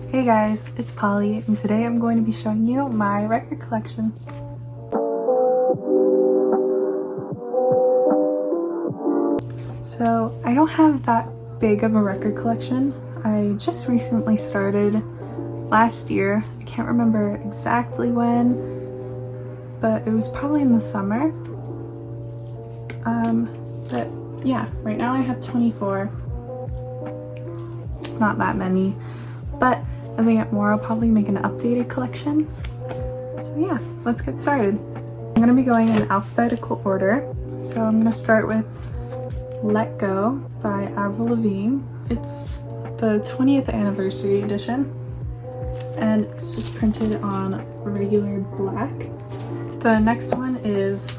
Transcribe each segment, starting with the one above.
Hey guys, it's Polly, and today I'm going to be showing you my record collection. So I don't have that big of a record collection. I just recently started last year. I can't remember exactly when, but it was probably in the summer. But yeah, right now I have 24. It's not that many, but as I get more, I'll probably make an updated collection. So yeah, let's get started. I'm gonna be going in alphabetical order. So I'm gonna start with Let Go by Avril Lavigne. It's the 20th anniversary edition, and it's just printed on regular black. The next one is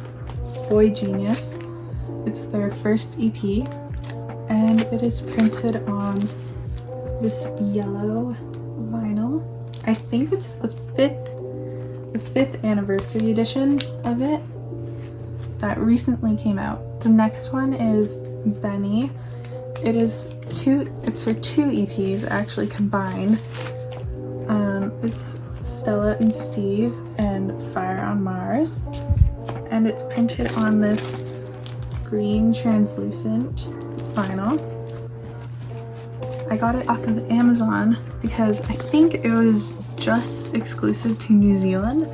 Boy Genius. It's their first EP, and it is printed on this yellow vinyl. I think it's the fifth anniversary edition of it that recently came out. The next one is Benny. It's for two EPs actually combined. It's Stella and Steve and Fire on Mars, and it's printed on this green translucent vinyl. I got it off of Amazon because I think it was just exclusive to New Zealand.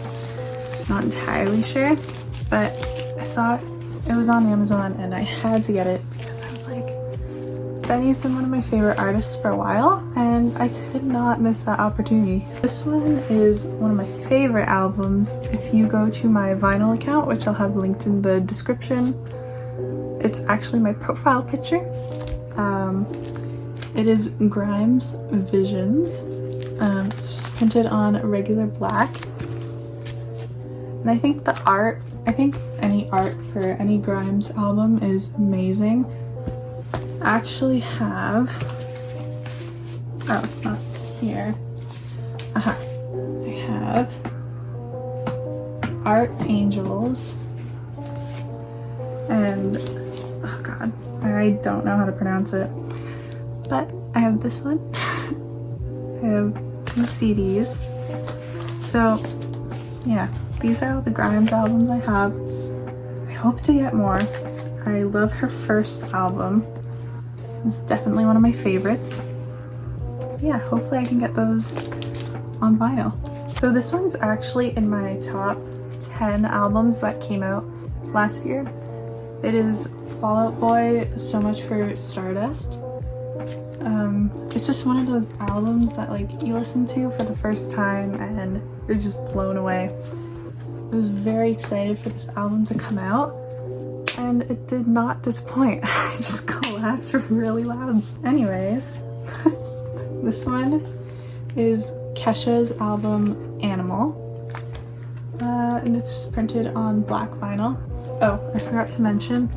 Not entirely sure, but I saw it was on Amazon and I had to get it because I was like, Benny's been one of my favorite artists for a while and I could not miss that opportunity. This one is one of my favorite albums. If you go to my vinyl account, which I'll have linked in the description, it's actually my profile picture. It is Grimes Visions. It's just printed on regular black. And I think any art for any Grimes album is amazing. I actually have, oh, it's not here. I have Art Angels and, oh god, I don't know how to pronounce it. But I have this one. I have 2 CDs. So yeah, these are all the Grimes albums I have. I hope to get more. I love her first album. It's definitely one of my favorites. Yeah, hopefully I can get those on vinyl. So this one's actually in my top 10 albums that came out last year. It is Fall Out Boy, So Much for Stardust. It's just one of those albums that like you listen to for the first time and you're just blown away. I was very excited for this album to come out and it did not disappoint. I just laughed really loud. Anyways, this one is Kesha's album Animal, and it's just printed on black vinyl. Oh, I forgot to mention,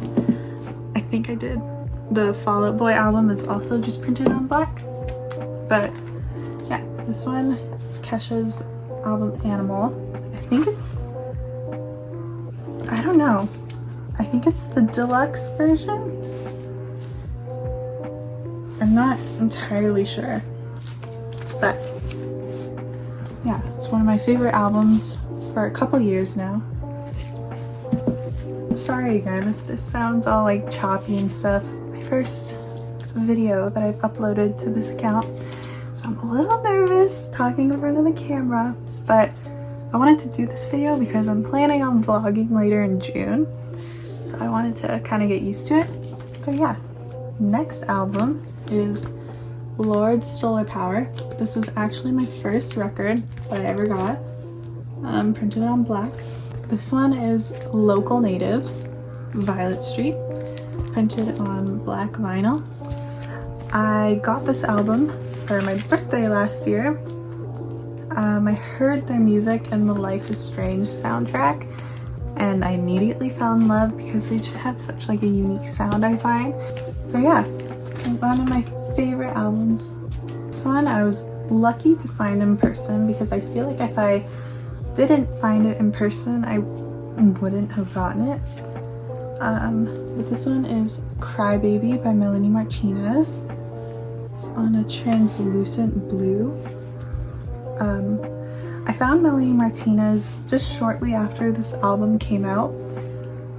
I think I did, the Fall Out Boy album is also just printed on black. But yeah, this one is Kesha's album Animal. I don't know, I think it's the deluxe version. I'm not entirely sure, but yeah, it's one of my favorite albums for a couple years now. Sorry again if this sounds all like choppy and stuff. My first video that I've uploaded to this account, so I'm a little nervous talking in front of the camera, but I wanted to do this video because I'm planning on vlogging later in June, so I wanted to kind of get used to it. But yeah, next album is Lord's Solar Power. This was actually my first record that I ever got, printed on black. This one is Local Natives, Violet Street, printed on black vinyl. I got this album for my birthday last year. I heard their music in the Life is Strange soundtrack and I immediately fell in love because they just have such like a unique sound, I find. But yeah, one of my favorite albums. This one I was lucky to find in person because I feel like if I didn't find it in person I wouldn't have gotten it. But this one is Crybaby by Melanie Martinez. It's on a translucent blue. I found Melanie Martinez just shortly after this album came out.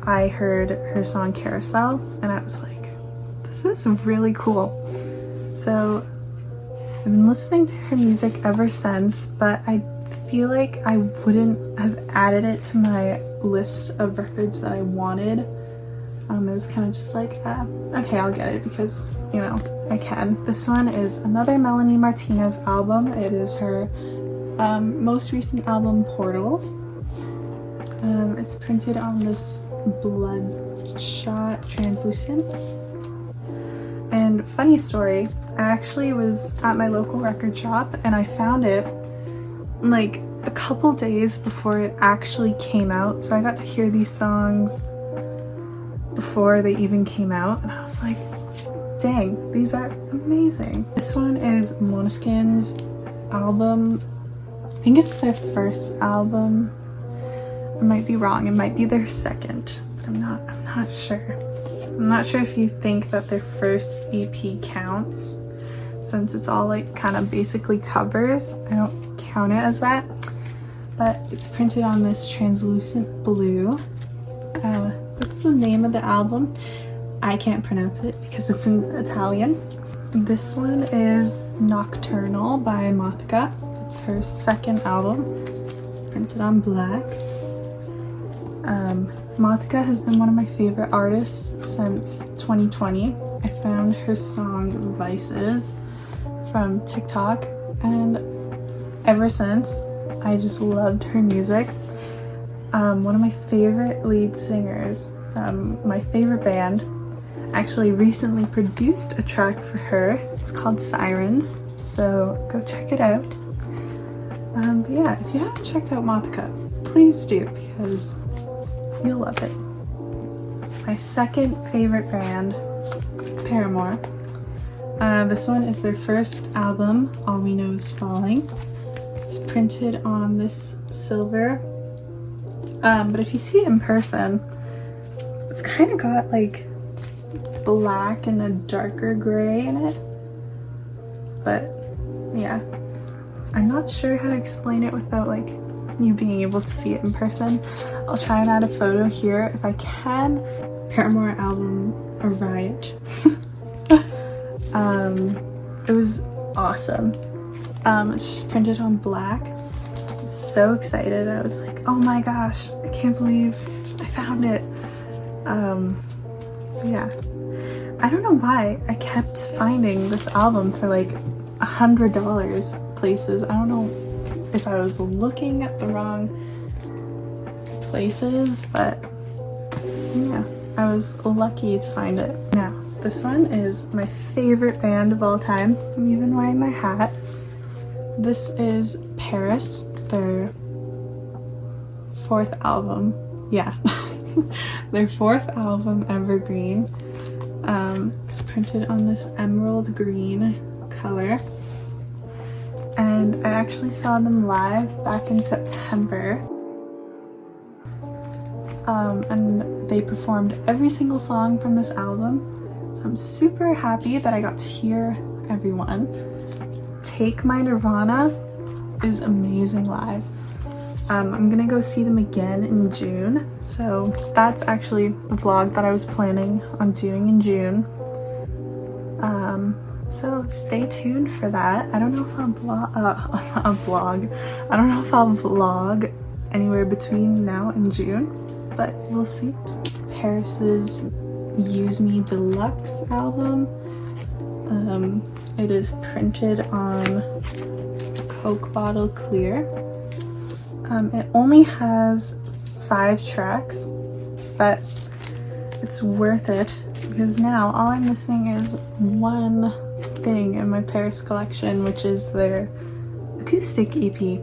I heard her song Carousel and I was like, this is really cool. So I've been listening to her music ever since, but I feel like I wouldn't have added it to my list of records that I wanted. It was kind of just like, okay, I'll get it because, you know, I can. This one is another Melanie Martinez album. It is her most recent album, Portals. It's printed on this bloodshot translucent. And funny story, I actually was at my local record shop and I found it like a couple days before it actually came out. So I got to hear these songs before they even came out and I was like, dang, these are amazing. This one is Måneskin's album. I think it's their first album. I might be wrong, it might be their second. I'm not sure. I'm not sure if you think that their first EP counts, since it's all like kind of basically covers. I don't count it as that, but it's printed on this translucent blue. That's the name of the album. I can't pronounce it because it's in Italian. This one is Nocturnal by Mothica. It's her second album, printed on black. Mothica has been one of my favorite artists since 2020. I found her song Vices from TikTok and ever since I just loved her music. One of my favorite lead singers from my favorite band actually recently produced a track for her. It's called Sirens, so go check it out. But yeah, if you haven't checked out Mothica, please do because you'll love it. My second favorite band, Paramore. This one is their first album, All We Know Is Falling. It's printed on this silver, but if you see it in person, it's kind of got like black and a darker gray in it. But yeah, I'm not sure how to explain it without like you being able to see it in person. I'll try and add a photo here if I can. Paramore album, A Riot. It was awesome. It's just printed on black. I was so excited. I was like, oh my gosh, I can't believe I found it. Yeah, I don't know why I kept finding this album for like $100 places. I don't know if I was looking at the wrong places, but yeah, I was lucky to find it. Now, this one is my favorite band of all time. I'm even wearing my hat. This is Paris, their fourth album. Yeah, their fourth album, Evergreen. It's printed on this emerald green color. And I actually saw them live back in September. And they performed every single song from this album. So I'm super happy that I got to hear everyone. Take My Nirvana is amazing live. I'm gonna go see them again in June. So that's actually the vlog that I was planning on doing in June. So stay tuned for that. I don't know if I'll vlog. I don't know if I'll vlog anywhere between now and June, but we'll see. Paris's Use Me Deluxe album. It is printed on Coke bottle clear. It only has 5 tracks, but it's worth it because now all I'm missing is one thing in my Paris collection, which is their acoustic EP.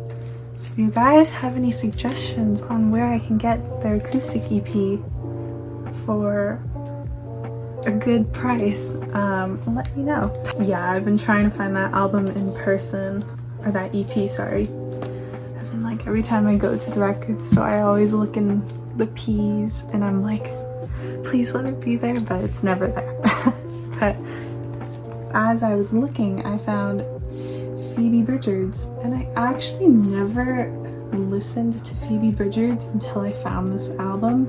So if you guys have any suggestions on where I can get their acoustic EP for a good price, let me know. Yeah, I've been trying to find that album in person, or that EP, sorry. I've been like, every time I go to the record store, I always look in the P's and I'm like, please let it be there, but it's never there. But as I was looking, I found Phoebe Bridgers, and I actually never listened to Phoebe Bridgers until I found this album,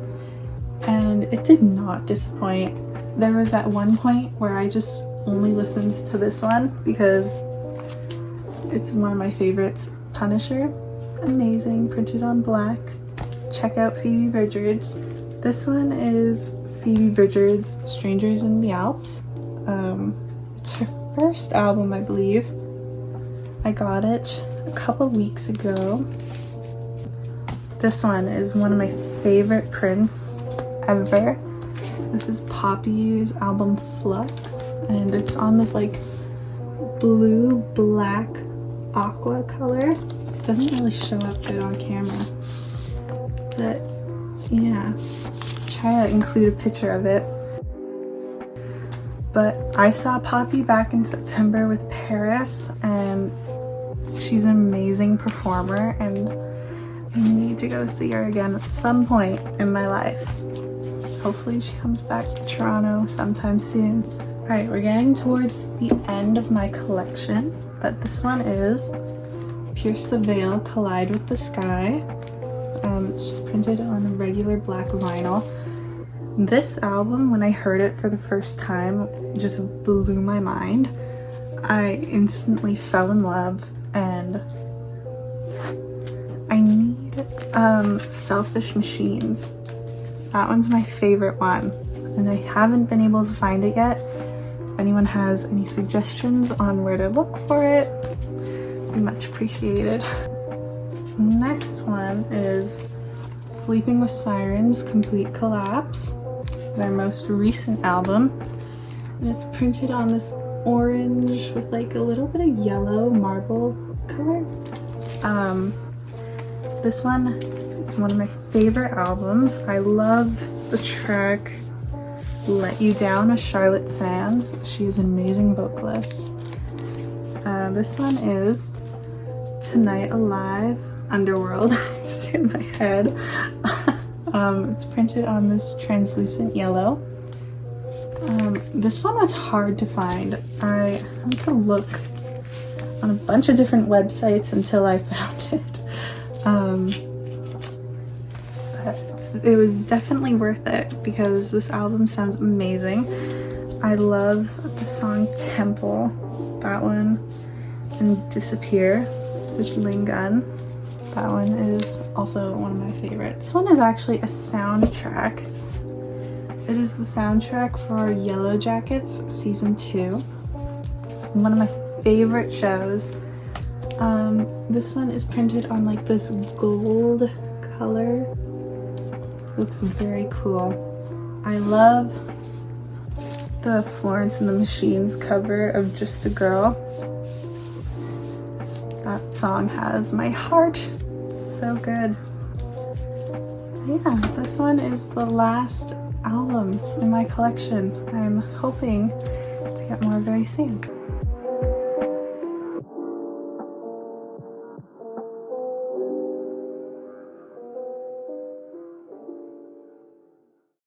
and it did not disappoint. There was at one point where I just only listened to this one because it's one of my favorites. Punisher, amazing, printed on black. Check out Phoebe Bridgers. This one is Phoebe Bridgers, Strangers in the Alps. It's her first album, I believe. I got it a couple weeks ago. This one is one of my favorite prints ever. This is Poppy's album Flux, and it's on this like blue, black, aqua color. It doesn't really show up good on camera, but yeah, try to include a picture of it. But I saw Poppy back in September with Paris, and she's an amazing performer, and I need to go see her again at some point in my life. Hopefully she comes back to Toronto sometime soon. Alright, we're getting towards the end of my collection, but this one is Pierce the Veil, Collide with the Sky. It's just printed on a regular black vinyl. This album, when I heard it for the first time, just blew my mind. I instantly fell in love, and I need Selfish Machines. That one's my favorite one, and I haven't been able to find it yet. If anyone has any suggestions on where to look for it, it'd be much appreciated. Next one is Sleeping with Sirens, Complete Collapse. It's their most recent album, and it's printed on this orange with like a little bit of yellow marble color. This one is one of my favorite albums. I love the track Let You Down with Charlotte Sands. She is an amazing vocalist. This one is Tonight Alive, Underworld. Just in my head. It's printed on this translucent yellow. This one was hard to find. I had to look on a bunch of different websites until I found it. But it was definitely worth it because this album sounds amazing. I love the song Temple, that one, and Disappear with Ling Gun. That one is also one of my favorites. This one is actually a soundtrack. It is the soundtrack for Yellow Jackets Season 2. It's one of my favorite shows. This one is printed on like this gold color. Looks very cool. I love the Florence and the Machine's cover of Just a Girl. That song has my heart. So good. Yeah, this one is the last album in my collection. I'm hoping to get more very soon.